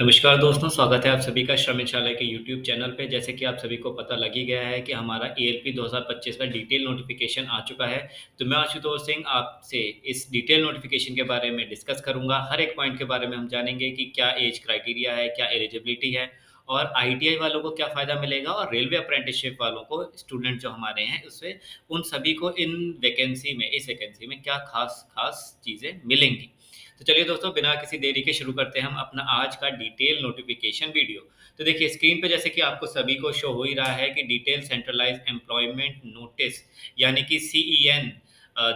नमस्कार दोस्तों, स्वागत है आप सभी का श्रमशाला के यूट्यूब चैनल पे। जैसे कि आप सभी को पता लग ही गया है कि हमारा एएलपी 2025 का डिटेल नोटिफिकेशन आ चुका है। तो मैं आशुतोष सिंह आपसे इस डिटेल नोटिफिकेशन के बारे में डिस्कस करूंगा। हर एक पॉइंट के बारे में हम जानेंगे कि क्या एज क्राइटेरिया है, क्या एलिजिबिलिटी है और आईटीआई वालों को क्या फ़ायदा मिलेगा और रेलवे अप्रेंटिसशिप वालों को, स्टूडेंट जो हमारे हैं उससे, उन सभी को इस वैकेंसी में क्या खास खास चीज़ें मिलेंगी। तो चलिए दोस्तों, बिना किसी देरी के शुरू करते हैं हम अपना आज का डिटेल नोटिफिकेशन वीडियो। तो देखिए स्क्रीन पे जैसे कि आपको सभी को शो हो ही रहा है कि डिटेल सेंट्रलाइज्ड एम्प्लॉयमेंट नोटिस यानी कि सीईएन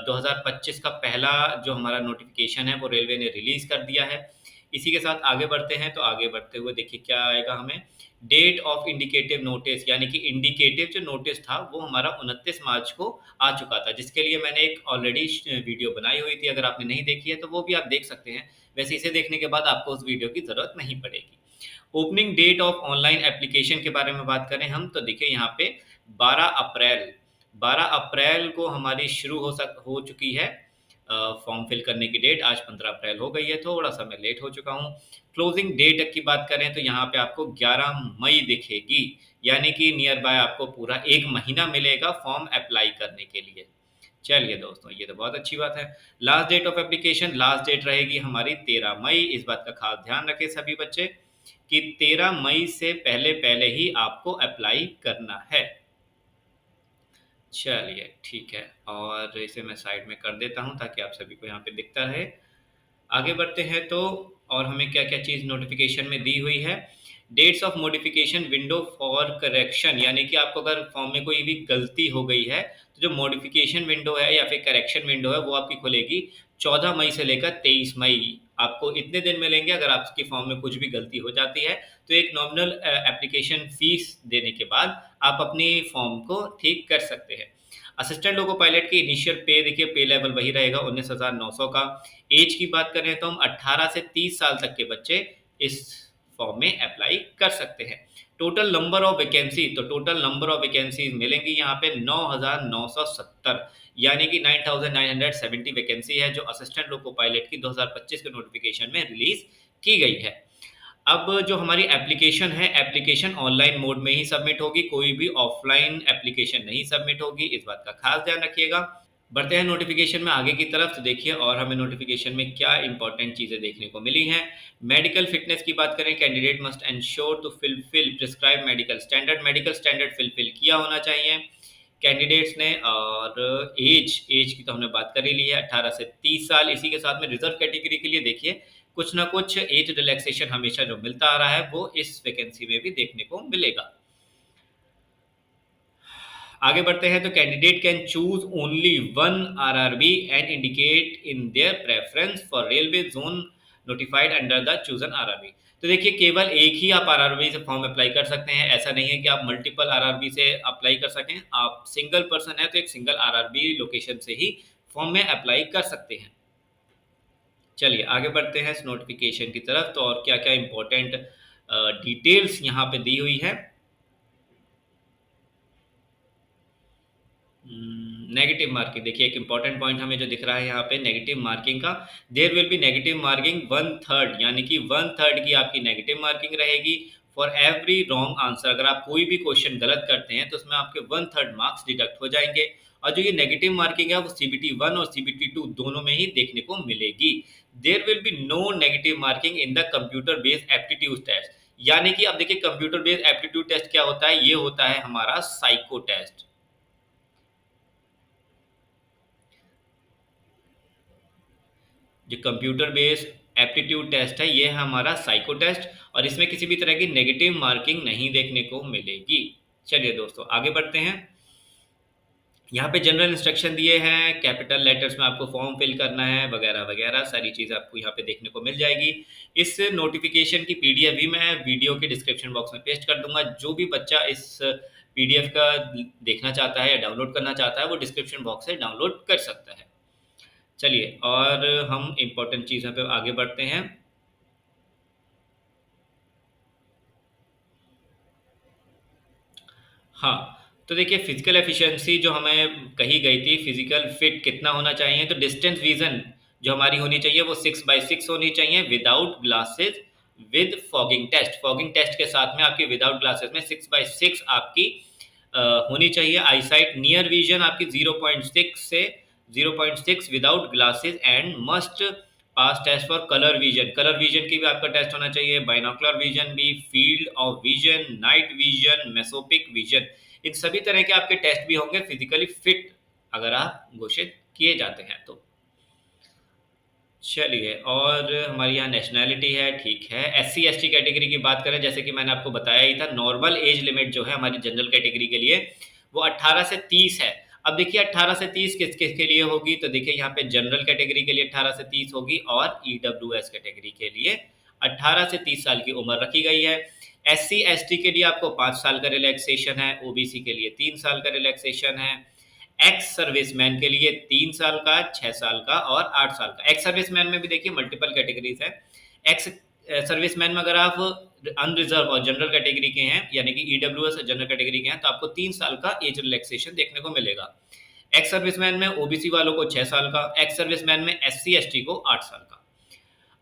2025 का पहला जो हमारा नोटिफिकेशन है वो रेलवे ने रिलीज कर दिया है। इसी के साथ आगे बढ़ते हैं। तो आगे बढ़ते हुए देखिए क्या आएगा हमें। डेट ऑफ इंडिकेटिव नोटिस यानी कि इंडिकेटिव जो नोटिस था वो हमारा 29 मार्च को आ चुका था, जिसके लिए मैंने एक ऑलरेडी वीडियो बनाई हुई थी। अगर आपने नहीं देखी है तो वो भी आप देख सकते हैं। वैसे इसे देखने के बाद आपको उस वीडियो की ज़रूरत नहीं पड़ेगी। Opening date of online application के बारे में बात करें हम, तो देखिए यहाँ पे 12 अप्रैल 12 अप्रैल को हमारी शुरू हो चुकी है फॉर्म फिल करने की डेट। आज 15 अप्रैल हो गई है, थोड़ा सा मैं लेट हो चुका हूँ। क्लोजिंग डेट की बात करें तो यहाँ पे आपको 11 मई दिखेगी, यानी कि नियर बाय आपको पूरा एक महीना मिलेगा फॉर्म अप्लाई करने के लिए। चलिए दोस्तों, ये तो बहुत अच्छी बात है। लास्ट डेट रहेगी हमारी 13 मई। इस बात का खास ध्यान रखें सभी बच्चे कि 13 मई से पहले पहले ही आपको अप्लाई करना है। चलिए ठीक है, और इसे मैं साइड में कर देता हूँ ताकि आप सभी को यहाँ पे दिखता रहे। आगे बढ़ते हैं तो और हमें क्या-क्या चीज़ नोटिफ़िकेशन में दी हुई है। Dates of modification window for correction, यानी कि आपको अगर फॉर्म में कोई भी गलती हो गई है, तो जो मॉडिफ़िकेशन विंडो है या फिर करेक्शन विंडो है, वो आपकी खुलेगी 14 मई से लेकर 23 मई। आपको इतने दिन मिलेंगे। अगर आपके फॉर्म में कुछ भी गलती हो जाती है, तो एक नॉमिनल एप्लीकेशन फ़ीस देने के बाद आप अपनी फॉर्म को ठीक कर सकते हैं। असिस्टेंट लोको पायलट की इनिशियल पे देखिए, पे लेवल वही रहेगा 19,900 का। एज की बात करें तो हम 18 से 30 साल तक के बच्चे इस फॉर्म में अप्लाई कर सकते हैं। टोटल नंबर ऑफ वैकेंसी, तो टोटल नंबर ऑफ वैकेंसीज मिलेंगी यहाँ पे 9,970, यानी कि 9,970 वैकेंसी है जो असिस्टेंट लोको पायलट की 2025 के नोटिफिकेशन में रिलीज की गई है। अब जो हमारी एप्लीकेशन है, एप्लीकेशन ऑनलाइन मोड में ही सबमिट होगी, कोई भी ऑफलाइन एप्लीकेशन नहीं सबमिट होगी, इस बात का खास ध्यान रखिएगा। बढ़ते हैं नोटिफिकेशन में आगे की तरफ। तो देखिए और हमें नोटिफिकेशन में क्या इंपॉर्टेंट चीज़ें देखने को मिली हैं। मेडिकल फिटनेस की बात करें, candidate must ensure to fulfil prescribe medical standard fulfil किया होना चाहिए कैंडिडेट्स ने। और एज की तो हमने बात कर ही ली है, 18 से 30 साल। इसी के साथ में रिजर्व कैटेगरी के लिए देखिए कुछ ना कुछ एज रिलैक्सेशन हमेशा जो मिलता आ रहा है वो इस वैकेंसी में भी देखने को मिलेगा। आगे बढ़ते हैं तो candidate can choose only one RRB and indicate in their preference for railway zone notified under the chosen RRB. तो देखिए केवल एक ही आप आरआरबी से फॉर्म अप्लाई कर सकते हैं। ऐसा नहीं है कि आप मल्टीपल आरआरबी से अप्लाई कर सकें। आप सिंगल पर्सन है तो एक सिंगल आरआरबी लोकेशन से ही फॉर्म में अप्लाई कर सकते हैं। चलिए आगे बढ़ते हैं इस नोटिफिकेशन की तरफ। तो और क्या क्या इंपॉर्टेंट डिटेल्स यहाँ पे दी हुई है। नेगेटिव मार्किंग देखिए, एक इंपॉर्टेंट पॉइंट हमें जो दिख रहा है यहाँ पे नेगेटिव मार्किंग का। There will be negative marking 1/3, यानी कि 1/3 की आपकी नेगेटिव मार्किंग रहेगी फॉर एवरी रॉन्ग आंसर। अगर आप कोई भी क्वेश्चन गलत करते हैं तो उसमें आपके 1/3 मार्क्स डिडक्ट हो जाएंगे। और जो ये नेगेटिव मार्किंग है वो CBT 1 और CBT 2 दोनों में ही देखने को मिलेगी। There will be no negative marking in the computer based aptitude test. यानी कि अब देखिए कंप्यूटर बेस्ड एप्टीट्यूड टेस्ट क्या होता है, ये होता है हमारा साइको टेस्ट। जो कंप्यूटर बेस्ड एप्टीट्यूड टेस्ट है ये है हमारा साइको टेस्ट, और इसमें किसी भी तरह की नेगेटिव मार्किंग नहीं देखने को मिलेगी। चलिए दोस्तों आगे बढ़ते हैं। यहाँ पे जनरल इंस्ट्रक्शन दिए हैं, कैपिटल लेटर्स में आपको फॉर्म फिल करना है वगैरह वगैरह सारी चीज़ आपको यहाँ पे देखने को मिल जाएगी। इस नोटिफिकेशन की पीडीएफ भी मैं वीडियो के डिस्क्रिप्शन बॉक्स में पेस्ट कर दूंगा। जो भी बच्चा इस पीडीएफ का देखना चाहता है या डाउनलोड करना चाहता है वो डिस्क्रिप्शन बॉक्स से डाउनलोड कर सकता है। चलिए और हम इम्पोर्टेंट चीज़ों पे आगे बढ़ते हैं। हाँ, तो देखिए फिजिकल एफिशिएंसी जो हमें कही गई थी, फिजिकल फिट कितना होना चाहिए, तो डिस्टेंस विजन जो हमारी होनी चाहिए वो 6/6 होनी चाहिए without glasses with fogging test. Fogging test के साथ में आपकी विदाउट ग्लासेस में 6/6 आपकी होनी चाहिए। आईसाइट नियर विजन आपकी 0.6 से 0.6 without glasses and must pass test for colour vision. Colour vision की भी आपका टेस्ट होना चाहिए, बाइनोकुलर विजन भी, field of vision, night vision, mesopic vision, इन सभी तरह के आपके टेस्ट भी होंगे फिजिकली फिट अगर आप घोषित किए जाते हैं तो। चलिए, और हमारी यहाँ नेशनैलिटी है, ठीक है। एससी एसटी कैटेगरी की बात करें, जैसे कि मैंने आपको बताया ही था, नॉर्मल एज लिमिट जो है हमारी जनरल कैटेगरी के लिए वो 18 से 30 है। अब देखिए 18 से 30 किस किस के लिए होगी, तो देखिए यहाँ पे जनरल कैटेगरी के लिए 18 से 30 होगी और ईडब्ल्यूएस कैटेगरी के लिए 18 से 30 साल की उम्र रखी गई है। एससी एसटी के लिए आपको 5 साल का रिलैक्सेशन है, ओबीसी के लिए 3 साल का रिलैक्सेशन है, एक्स सर्विसमैन के लिए 3 साल का, 6 साल का और 8 साल का। एक्स सर्विसमैन में भी देखिए मल्टीपल कैटेगरीज है। एक्स सर्विसमैन में अगर आप अनरिजर्व और जनरल कैटेगरी के हैं, यानी कि ईडब्ल्यूएस और जनरल कैटेगरी के हैं, तो आपको 3 साल का एज रिलैक्सेशन देखने को मिलेगा। एक्स सर्विसमैन में ओबीसी वालों को 6 साल का, एक्स सर्विसमैन में एससी एसटी को 8 साल का।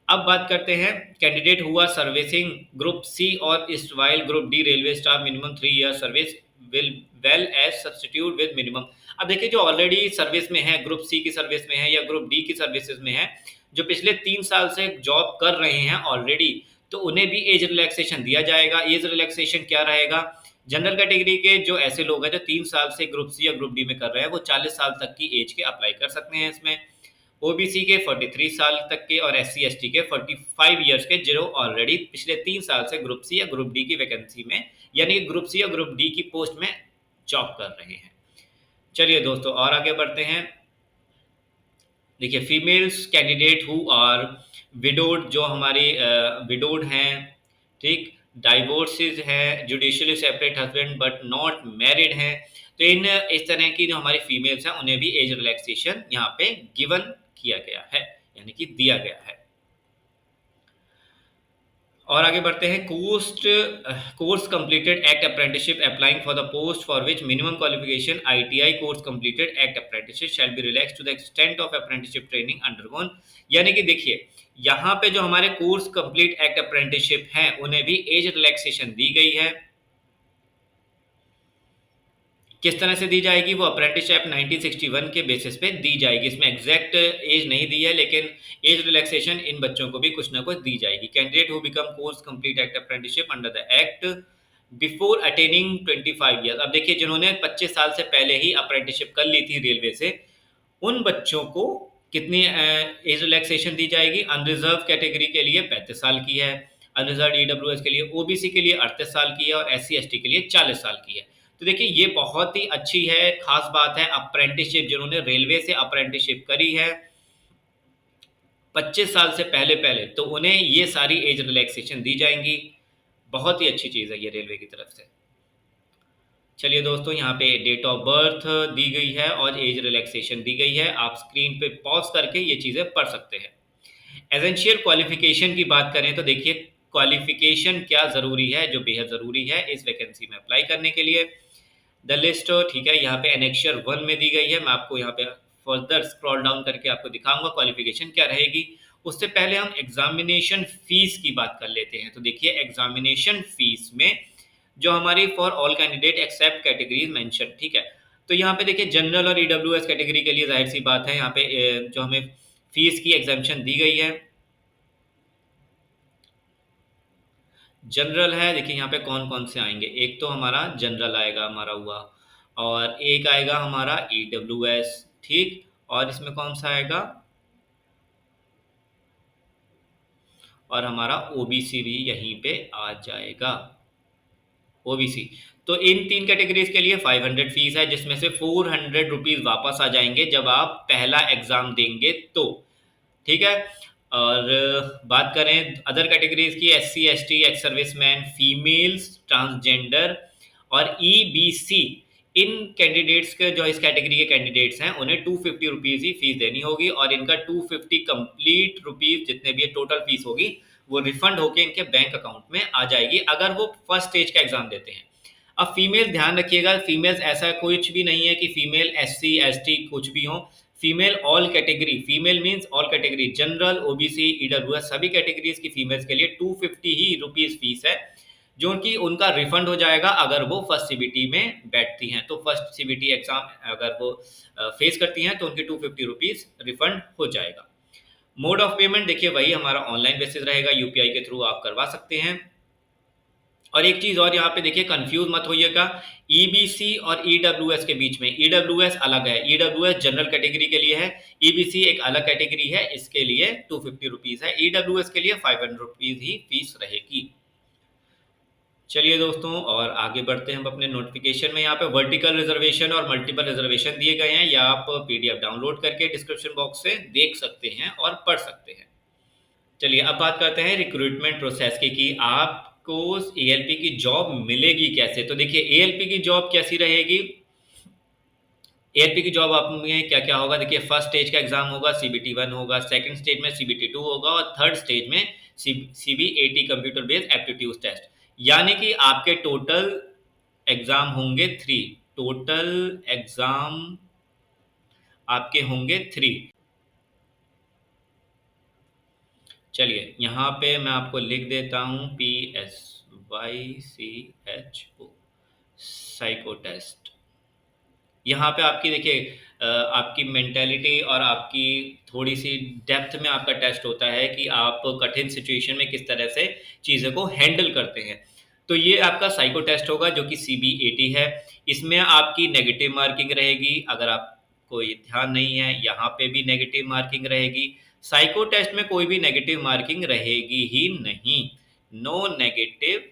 अब बात करते हैं कैंडिडेट हुआ सर्विसिंग ग्रुप सी और erstwhile group D railway staff minimum 3 year service will well as substitute with minimum. अब देखिए जो ऑलरेडी सर्विस में है, ग्रुप सी की सर्विस में है या ग्रुप डी की सर्विसेज में है, जो पिछले 3 साल से जॉब कर रहे हैं ऑलरेडी, तो उन्हें भी एज रिलैक्सेशन दिया जाएगा। एज रिलैक्सेशन क्या रहेगा, जनरल कैटेगरी के जो ऐसे लोग हैं जो 3 साल से ग्रुप सी या ग्रुप डी में कर रहे हैं, वो 40 साल तक की एज के अप्लाई कर सकते हैं इसमें। ओबीसी के 43 साल तक के और एससी एसटी के 45 ईयर्स के, जो ऑलरेडी पिछले 3 साल से ग्रुप सी या ग्रुप डी की वैकेंसी में, यानी ग्रुप सी या ग्रुप डी की पोस्ट में जॉब कर रहे हैं। चलिए दोस्तों, और आगे बढ़ते हैं। देखिए females candidate who are widowed, जो हमारी विडोड हैं, ठीक, डाइवोर्सेज हैं, judicially separate husband but not married हैं, तो इन इस तरह की जो हमारी फीमेल्स हैं उन्हें भी एज रिलैक्सेशन यहाँ पे गिवन किया गया है, यानी कि दिया गया है। और आगे बढ़ते हैं। Course completed act apprenticeship applying for the post for which minimum qualification ITI course completed act apprenticeship shall be relax to the extent of apprenticeship training undergone. यानी कि देखिए यहाँ पे जो हमारे कोर्स कंप्लीट एक्ट अप्रेंटिसशिप हैं उन्हें भी एज रिलैक्सेशन दी गई है। किस तरह से दी जाएगी, वो अप्रेंटिसशिप 1961 के बेसिस पे दी जाएगी। इसमें एग्जैक्ट एज नहीं दी है, लेकिन एज रिलैक्सेशन इन बच्चों को भी कुछ ना कुछ दी जाएगी। Candidate who become course complete act apprenticeship under the act before attaining 25 years. अब देखिए जिन्होंने 25 साल से पहले ही अप्रेंटिसशिप कर ली थी रेलवे से, उन बच्चों को कितनी एज रिलैक्सेशन दी जाएगी। अनरिजर्व कैटेगरी के लिए 35 साल की है, अनरिजर्व ईडब्ल्यूएस के लिए, ओबीसी के लिए 38 साल की है और एससी एसटी के लिए 40 साल की है। तो देखिए ये बहुत ही अच्छी है, खास बात है। अप्रेंटिसशिप जिन्होंने रेलवे से अप्रेंटिसशिप करी है 25 साल से पहले पहले, तो उन्हें ये सारी एज रिलैक्सेशन दी जाएंगी। बहुत ही अच्छी चीज़ है ये रेलवे की तरफ से। चलिए दोस्तों, यहाँ पे डेट ऑफ बर्थ दी गई है और एज रिलैक्सेशन दी गई है। आप स्क्रीन पे पॉज करके ये चीज़ें पढ़ सकते हैं। एसेंशियल क्वालिफिकेशन की बात करें तो देखिए क्वालिफिकेशन क्या ज़रूरी है, जो बेहद ज़रूरी है इस वैकेंसी में अप्लाई करने के लिए। द लिस्ट, ठीक है, यहाँ पे एनेक्चर 1 में दी गई है। मैं आपको यहाँ पे फर्दर स्क्रॉल डाउन करके आपको दिखाऊंगा क्वालिफिकेशन क्या रहेगी। उससे पहले हम एग्जामिनेशन फीस की बात कर लेते हैं। तो देखिए एग्जामिनेशन फीस में जो हमारी for all candidate except categories mention, ठीक है, तो यहाँ पे देखिए जनरल और ईडब्ल्यूएस कैटेगरी के लिए जाहिर सी बात है यहाँ पे जो हमें फीस की एग्जामेशन दी गई है। जनरल है, देखिए यहाँ पे कौन कौन से आएंगे। एक तो हमारा जनरल आएगा हमारा हुआ, और एक आएगा हमारा ईडब्ल्यूएस, ठीक, और इसमें कौन सा आएगा, और हमारा ओबीसी भी यहीं पे आ जाएगा, ओबीसी। तो इन 3 कैटेगरीज के लिए 500 फीस है, जिसमें से 400 रुपीज़ वापस आ जाएंगे जब आप पहला एग्ज़ाम देंगे तो, ठीक है। और बात करें अदर कैटेगरीज की, SC ST, ex serviceman, females, transgender और ईबीसी, इन कैंडिडेट्स के जो इस कैटेगरी के कैंडिडेट्स हैं उन्हें 250 रुपीज़ ही फीस देनी होगी, और इनका 250 कंप्लीट रुपीज़ जितने भी टोटल फीस होगी वो रिफंड होके इनके बैंक अकाउंट में आ जाएगी अगर वो फर्स्ट स्टेज का एग्जाम देते हैं। अब फीमेल ध्यान रखिएगा, फीमेल्स ऐसा कुछ भी नहीं है कि फीमेल एससी एसटी कुछ भी हो। Female all category, female means all category, general, OBC, EWS सभी कैटेगरीज की फीमेल्स के लिए 250 ही रुपीज फीस है, जो कि उनका रिफंड हो जाएगा अगर वो फर्स्ट सीबीटी में बैठती हैं। तो फर्स्ट सीबीटी एग्जाम अगर वो फेस करती हैं तो उनकी 250 रुपीज रिफंड हो जाएगा। मोड ऑफ पेमेंट देखिए वही हमारा ऑनलाइन बेसिस रहेगा, यूपीआई के थ्रू आप करवा सकते हैं। और एक चीज और यहाँ पे देखिए, कंफ्यूज मत होइएगा, ईबीसी और ईडब्ल्यूएस के बीच में, ईडब्ल्यूएस अलग है, ईडब्ल्यूएस जनरल कैटेगरी के लिए है, ईबीसी एक अलग कैटेगरी है, इसके लिए 250 रुपीज है, ईडब्ल्यूएस के लिए 500 रुपीज ही फीस रहेगी। चलिए दोस्तों, और आगे बढ़ते हैं हम अपने नोटिफिकेशन में। यहाँ पे वर्टिकल रिजर्वेशन और मल्टीपल रिजर्वेशन दिए गए हैं, या आप पीडीएफ डाउनलोड करके डिस्क्रिप्शन बॉक्स से देख सकते हैं और पढ़ सकते हैं। चलिए अब बात करते हैं रिक्रूटमेंट प्रोसेस की, कि आपको एएलपी की जॉब मिलेगी कैसे। तो देखिए एएलपी की जॉब कैसी रहेगी, एएलपी की जॉब आप में क्या क्या होगा, देखिए फर्स्ट स्टेज का एग्जाम होगा, सीबीटी 1 होगा, सेकंड स्टेज में सीबीटी 2 होगा, और थर्ड स्टेज में CBAT computer based aptitude test. यानी कि आपके टोटल एग्जाम होंगे 3, टोटल एग्जाम आपके होंगे 3। चलिए यहाँ पे मैं आपको लिख देता हूँ PSYCHO, साइको टेस्ट। यहाँ पे आपकी देखिए आपकी मेंटेलिटी और आपकी थोड़ी सी डेप्थ में आपका टेस्ट होता है कि आप कठिन सिचुएशन में किस तरह से चीज़ों को हैंडल करते हैं। तो ये आपका साइको टेस्ट होगा जो कि सीबीएटी है। इसमें आपकी नेगेटिव मार्किंग रहेगी, अगर आपको ये ध्यान नहीं है यहाँ पे भी नेगेटिव मार्किंग रहेगी। साइको टेस्ट में कोई भी नेगेटिव मार्किंग रहेगी ही नहीं, no negative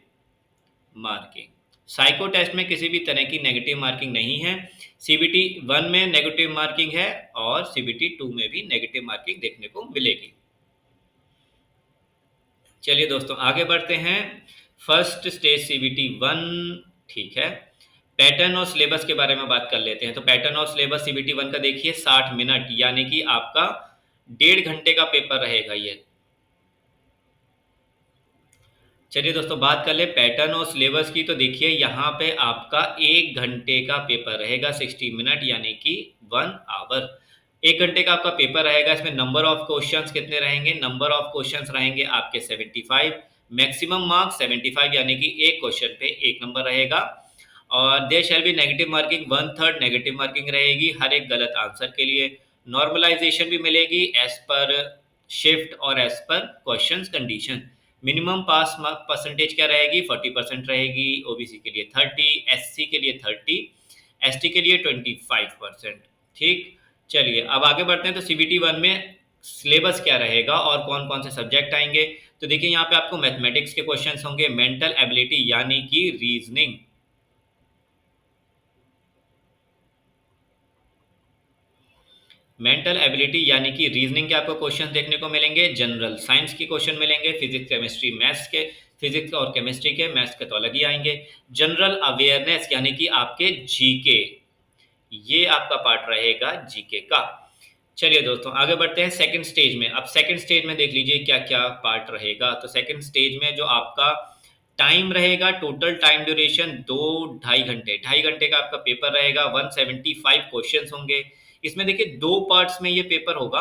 marking. Psycho test में किसी भी तरह की नेगेटिव मार्किंग नहीं है। सीबीटी 1 में नेगेटिव मार्किंग है और सीबीटी 2 में भी नेगेटिव मार्किंग देखने को मिलेगी। चलिए दोस्तों आगे बढ़ते हैं। फर्स्ट स्टेज सीबीटी 1, ठीक है। पैटर्न और सिलेबस के बारे में बात कर लेते हैं। तो पैटर्न और सिलेबस सीबीटी 1 का देखिए 60 मिनट, यानी कि आपका 1.5 घंटे का पेपर रहेगा ये। चलिए दोस्तों बात कर ले पैटर्न और सिलेबस की। तो देखिए यहाँ पे आपका 1 घंटे का पेपर रहेगा, 60 मिनट यानी कि 1 आवर। 1 घंटे का आपका पेपर रहेगा। इसमें नंबर ऑफ क्वेश्चंस कितने रहेंगे, नंबर ऑफ क्वेश्चंस रहेंगे आपके 75, मैक्सिमम मार्क्स 75, यानी कि एक क्वेश्चन पे 1 नंबर रहेगा। और there shall be negative marking, 1/3 negative marking रहेगी हर एक गलत आंसर के लिए। नॉर्मलाइजेशन भी मिलेगी एज पर शिफ्ट और एज पर question condition. Minimum pass percentage क्या रहेगी, 40% रहेगी। ओबीसी के लिए 30, एससी के लिए 30, एसटी के लिए 25%। ठीक, चलिए अब आगे बढ़ते हैं। तो सीबीटी 1 में सिलेबस क्या रहेगा और कौन कौन से सब्जेक्ट आएंगे। तो देखिए यहाँ पे आपको मैथमेटिक्स के क्वेश्चंस होंगे, मेंटल एबिलिटी यानी कि रीजनिंग, मेंटल एबिलिटी यानी कि रीजनिंग के आपको क्वेश्चन देखने को मिलेंगे। जनरल साइंस के क्वेश्चन मिलेंगे, फिजिक्स केमिस्ट्री मैथ्स के, फिजिक्स और केमिस्ट्री के, मैथ्स के तो अलग ही आएंगे। जनरल अवेयरनेस यानी कि आपके जीके, ये आपका पार्ट रहेगा जीके का। चलिए दोस्तों आगे बढ़ते हैं सेकंड स्टेज में। अब सेकंड स्टेज में देख लीजिए क्या क्या पार्ट रहेगा। तो सेकंड स्टेज में जो आपका टाइम रहेगा, टोटल टाइम ड्यूरेशन 2-2.5 घंटे, 2.5 घंटे का आपका पेपर रहेगा। 175 क्वेश्चन होंगे। इसमें देखिए 2 पार्ट्स में ये पेपर होगा।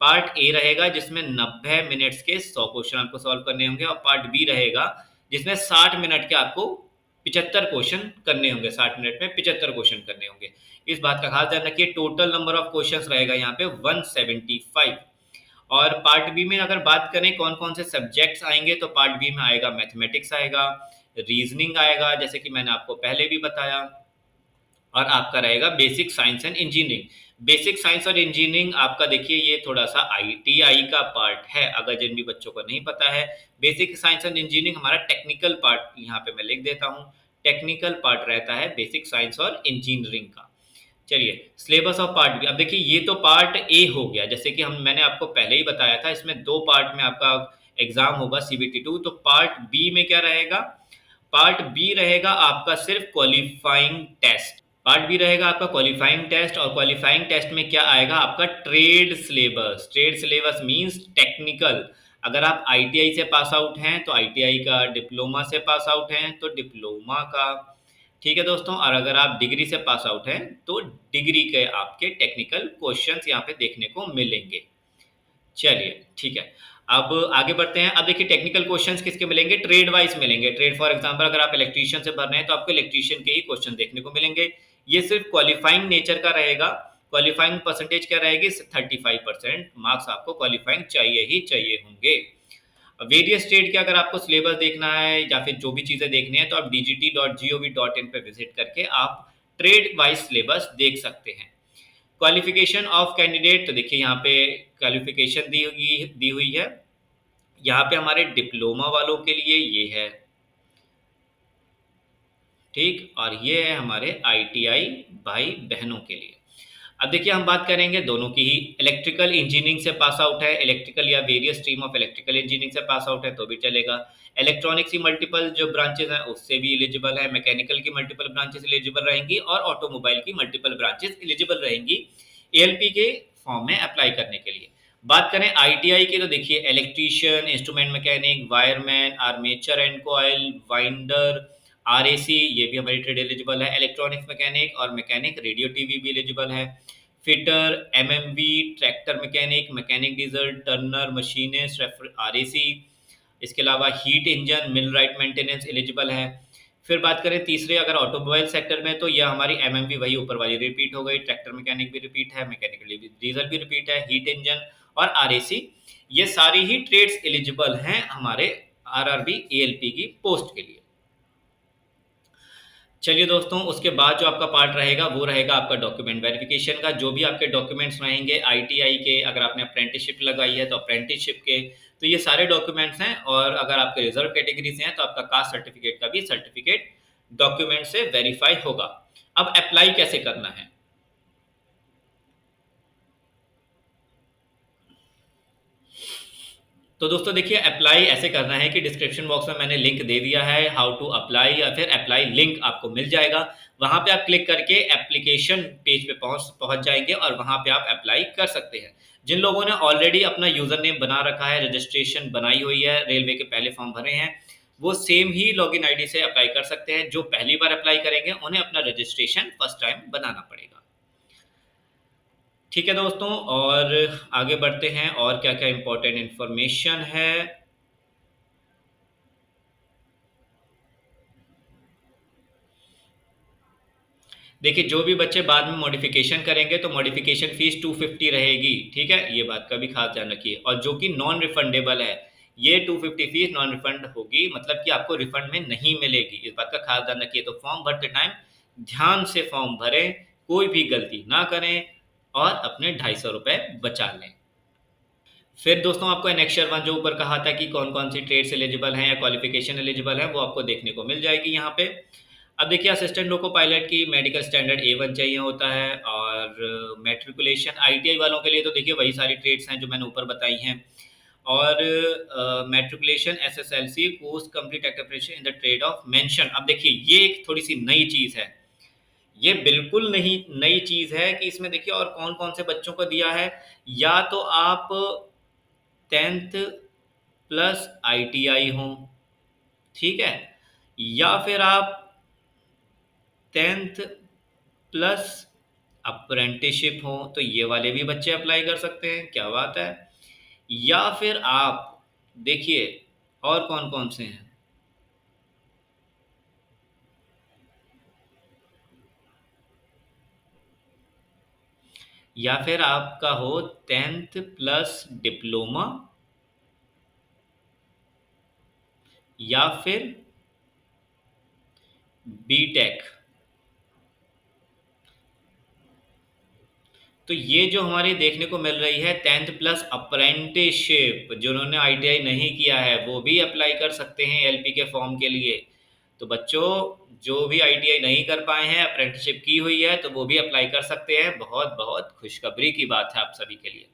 पार्ट ए रहेगा जिसमें 90 मिनट्स के 100 क्वेश्चन आपको सॉल्व करने होंगे, और पार्ट बी रहेगा जिसमें 60 मिनट के आपको 75 क्वेश्चन करने होंगे, 60 मिनट में 75 क्वेश्चन करने होंगे। इस बात का खास ध्यान रखिए, टोटल नंबर ऑफ क्वेश्चंस रहेगा यहाँ पे 175। और पार्ट बी में अगर बात करें कौन कौन से सब्जेक्ट्स आएंगे, तो पार्ट बी में आएगा मैथमेटिक्स आएगा, रीजनिंग आएगा जैसे कि मैंने आपको पहले भी बताया, और आपका रहेगा basic science and engineering. Basic science और इंजीनियरिंग आपका देखिए ये थोड़ा सा आईटीआई का पार्ट है, अगर जिन भी बच्चों को नहीं पता है। बेसिक साइंस एंड इंजीनियरिंग हमारा टेक्निकल पार्ट, यहाँ पे मैं लिख देता हूँ, टेक्निकल पार्ट रहता है बेसिक साइंस और इंजीनियरिंग का। चलिए सिलेबस ऑफ पार्ट बी। अब देखिए ये तो पार्ट ए हो गया, जैसे कि हम मैंने आपको पहले ही बताया था, इसमें 2 पार्ट में आपका एग्जाम होगा सीबीटी 2। तो पार्ट बी में क्या रहेगा, पार्ट बी रहेगा आपका सिर्फ क्वालिफाइंग टेस्ट। पार्ट बी रहेगा आपका क्वालिफाइंग टेस्ट, और क्वालिफाइंग टेस्ट में क्या आएगा आपका trade syllabus. Trade syllabus means technical. अगर आप आईटीआई से पास आउट हैं तो आईटीआई का, डिप्लोमा से पास आउट हैं तो डिप्लोमा का, ठीक है दोस्तों, और अगर आप डिग्री से पास आउट हैं तो डिग्री के आपके टेक्निकल क्वेश्चंस यहाँ पे देखने को मिलेंगे। चलिए ठीक है, अब आगे बढ़ते हैं। अब देखिए टेक्निकल क्वेश्चंस किसके मिलेंगे, ट्रेड वाइज मिलेंगे। ट्रेड फॉर एग्जांपल अगर आप इलेक्ट्रीशियन से भर रहे हैं तो आपको इलेक्ट्रीशियन के ही क्वेश्चन देखने को मिलेंगे। ये सिर्फ क्वालिफाइंग नेचर का रहेगा। क्वालिफाइंग परसेंटेज क्या रहेगी, 35% मार्क्स आपको क्वालिफाइंग चाहिए ही चाहिए होंगे। वेरियस स्टेट के अगर आपको सिलेबस देखना है या फिर जो भी चीज़ें देखनी है तो आप dgt.gov.in पे विजिट करके आप ट्रेड वाइज सिलेबस देख सकते हैं। क्वालिफिकेशन ऑफ कैंडिडेट, तो देखिए यहाँ पे क्वालिफिकेशन दी हुई है। यहाँ पे हमारे डिप्लोमा वालों के लिए ये है, ठीक, और ये है हमारे आईटीआई भाई बहनों के लिए। अब देखिए हम बात करेंगे दोनों की ही। इलेक्ट्रिकल इंजीनियरिंग से पास आउट है, इलेक्ट्रिकल या various stream of electrical engineering से पास आउट है तो भी चलेगा। इलेक्ट्रॉनिक्स की मल्टीपल जो ब्रांचेस हैं उससे भी एलिजिबल है। मैकेनिकल की मल्टीपल ब्रांचेस एलिजिबल रहेंगी और ऑटोमोबाइल की मल्टीपल ब्रांचेस एलिजिबल रहेंगी एएलपी के फॉर्म में अप्लाई करने के लिए। बात करें आईटीआई की तो देखिए electrician, instrument mechanic, wireman, armature and coil, winder, RAC ये भी हमारी ट्रेड एलिजिबल है। इलेक्ट्रॉनिक्स मैकेनिक और मैकेनिक रेडियो टीवी भी एलिजिबल है। Fitter, MMV, tractor mechanic, mechanic diesel, Turner, machinist, RAC, इसके अलावा हीट इंजन, मिल राइट मेंटेनेंस एलिजिबल है। फिर बात करें तीसरे अगर ऑटोमोबाइल सेक्टर में तो यह हमारी एमएमवी वही ऊपर वाली रिपीट हो गई, ट्रैक्टर मैकेनिक भी रिपीट है, मैकेनिकल डीजल भी रिपीट है, हीट इंजन और आरएसी ये सारी ही ट्रेड्स एलिजिबल हैं हमारे आरआरबी एएलपी की पोस्ट के लिए। चलिए दोस्तों, उसके बाद जो आपका पार्ट रहेगा वो रहेगा आपका डॉक्यूमेंट वेरिफिकेशन का। जो भी आपके डॉक्यूमेंट्स रहेंगे आईटीआई के, अगर आपने अप्रेंटिसशिप लगाई है तो अप्रेंटिसशिप के, तो ये सारे डॉक्यूमेंट्स हैं। और अगर आपके रिजर्व कैटेगरी से हैं तो आपका कास्ट सर्टिफिकेट का भी सर्टिफिकेट डॉक्यूमेंट से वेरीफाई होगा। अब अप्लाई कैसे करना है, तो दोस्तों देखिए अप्लाई ऐसे करना है कि डिस्क्रिप्शन बॉक्स में मैंने लिंक दे दिया है हाउ टू अप्लाई, या फिर अप्लाई लिंक आपको मिल जाएगा। वहां पे आप क्लिक करके एप्लीकेशन पेज पे पहुंच पहुंच जाएंगे और वहां पे आप अप्लाई कर सकते हैं। जिन लोगों ने ऑलरेडी अपना यूजर नेम बना रखा है, रजिस्ट्रेशन बनाई हुई है, रेलवे के पहले फॉर्म भरे हैं, वो सेम ही लॉगिन आईडी से अप्लाई कर सकते हैं। जो पहली बार अप्लाई करेंगे उन्हें अपना रजिस्ट्रेशन फर्स्ट टाइम बनाना पड़ेगा। ठीक है दोस्तों, और आगे बढ़ते हैं और क्या क्या इंपॉर्टेंट इंफॉर्मेशन है। देखिए जो भी बच्चे बाद में मॉडिफिकेशन करेंगे तो मॉडिफिकेशन फीस 250 रहेगी, ठीक है, ये बात का भी खास ध्यान रखिए। और जो कि नॉन रिफंडेबल है, ये 250 फीस नॉन रिफंड होगी, मतलब कि आपको रिफंड में नहीं मिलेगी, इस बात का खास ध्यान रखिए। तो फॉर्म भरते टाइम ध्यान से फॉर्म भरें, कोई भी गलती ना करें और अपने 250 रुपये बचा लें। फिर दोस्तों आपको एनेक्चर 1 जो ऊपर कहा था कि कौन कौन सी ट्रेड्स एलिजिबल हैं या क्वालिफिकेशन एलिजिबल है, वो आपको देखने को मिल जाएगी यहाँ पे। अब देखिए असिस्टेंट लोको पायलट की मेडिकल स्टैंडर्ड ए1 चाहिए होता है, और मैट्रिकुलेशन आईटीआई वालों के लिए तो देखिए वही सारी ट्रेड्स हैं जो मैंने ऊपर बताई हैं। और matriculation SSLC post complete activation in the trade off mention. अब देखिए ये एक थोड़ी सी नई चीज़ है, ये बिल्कुल नहीं नई चीज़ है कि इसमें देखिए और कौन कौन से बच्चों को दिया है। या तो आप 10th प्लस आईटीआई हो, ठीक है, या फिर आप 10th प्लस अप्रेंटिसशिप हो, तो ये वाले भी बच्चे अप्लाई कर सकते हैं, क्या बात है। या फिर आप देखिए और कौन कौन से हैं, या फिर आपका हो 10th प्लस डिप्लोमा, या फिर बीटेक। तो ये जो हमारी देखने को मिल रही है 10th प्लस अप्रेंटिसशिप, जिन्होंने आईटीआई नहीं किया है वो भी अप्लाई कर सकते हैं एलपी के फॉर्म के लिए। तो बच्चों जो भी आईटीआई नहीं कर पाए हैं, अप्रेंटिसशिप की हुई है, तो वो भी अप्लाई कर सकते हैं। बहुत बहुत खुशखबरी की बात है आप सभी के लिए।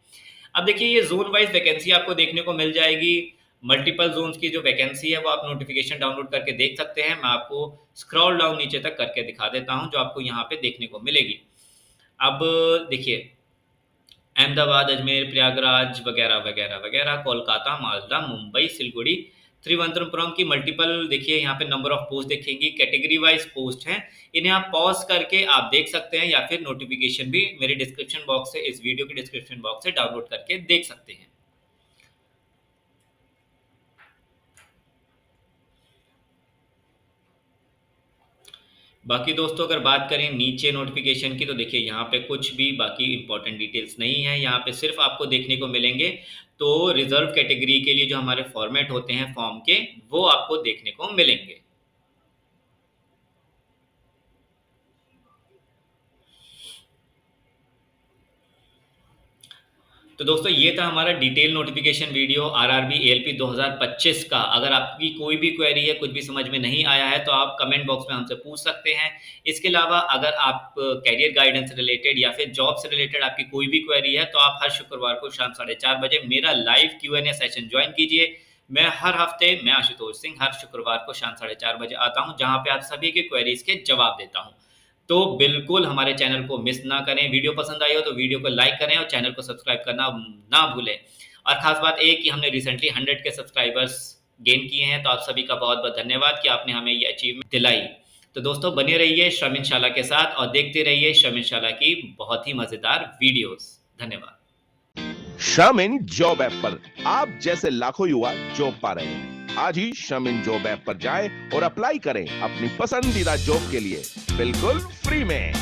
अब देखिए ये जोन वाइज वैकेंसी आपको देखने को मिल जाएगी। मल्टीपल जोन्स की जो वैकेंसी है वो आप नोटिफिकेशन डाउनलोड करके देख सकते हैं। मैं आपको स्क्रॉल डाउन नीचे तक करके दिखा देता हूं जो आपको यहाँ पे देखने को मिलेगी। अब देखिए अहमदाबाद, अजमेर, प्रयागराज वगैरह वगैरह वगैरह, कोलकाता, मालदा, मुंबई, सिलगुड़ी, त्रिवंतपुरम की मल्टीपल देखिए यहाँ पे नंबर ऑफ पोस्ट देखेंगी, कैटेगरी वाइज पोस्ट हैं। इन्हें आप पॉज करके आप देख सकते हैं या फिर नोटिफिकेशन भी मेरे डिस्क्रिप्शन बॉक्स से, इस वीडियो के डिस्क्रिप्शन बॉक्स से डाउनलोड करके देख सकते हैं। बाकी दोस्तों अगर बात करें नीचे नोटिफिकेशन की, तो देखिए यहाँ पे कुछ भी बाकी इंपॉर्टेंट डिटेल्स नहीं है। यहाँ पे सिर्फ आपको देखने को मिलेंगे तो रिजर्व कैटेगरी के लिए जो हमारे फॉर्मेट होते हैं फॉर्म के, वो आपको देखने को मिलेंगे। तो दोस्तों ये था हमारा detail notification video RRB ALP 2025 का। अगर आपकी कोई भी क्वेरी है, कुछ भी समझ में नहीं आया है, तो आप कमेंट बॉक्स में हमसे पूछ सकते हैं। इसके अलावा अगर आप कैरियर गाइडेंस से रिलेटेड या फिर जॉब से रिलेटेड आपकी कोई भी क्वेरी है, तो आप हर शुक्रवार को शाम 4:30 बजे मेरा लाइव Q&A सेशन ज्वाइन कीजिए। मैं हर हफ्ते, मैं आशुतोष सिंह, हर शुक्रवार को शाम 4:30 बजे आता हूँ, जहाँ पे आप सभी के क्वेरीज के जवाब देता हूँ। तो बिल्कुल हमारे चैनल को मिस ना करें। वीडियो पसंद आई हो तो वीडियो को लाइक करें और चैनल को सब्सक्राइब करना ना भूलें। और खास बात एक कि हमने रिसेंटली 100 के सब्सक्राइबर्स गेन किए हैं, तो आप सभी का बहुत बहुत धन्यवाद कि आपने हमें ये अचीवमेंट दिलाई। तो दोस्तों बने रहिए श्रमिनशाला के साथ और देखते रहिए श्रमिनशाला की बहुत ही मजेदार वीडियोस। धन्यवाद। श्रमिन जॉब ऐप पर आप जैसे लाखों युवा जॉब पा रहे हैं। आज ही श्रमिन जॉब ऐप पर जाएं और अप्लाई करें अपनी पसंदीदा जॉब के लिए बिल्कुल फ्री में।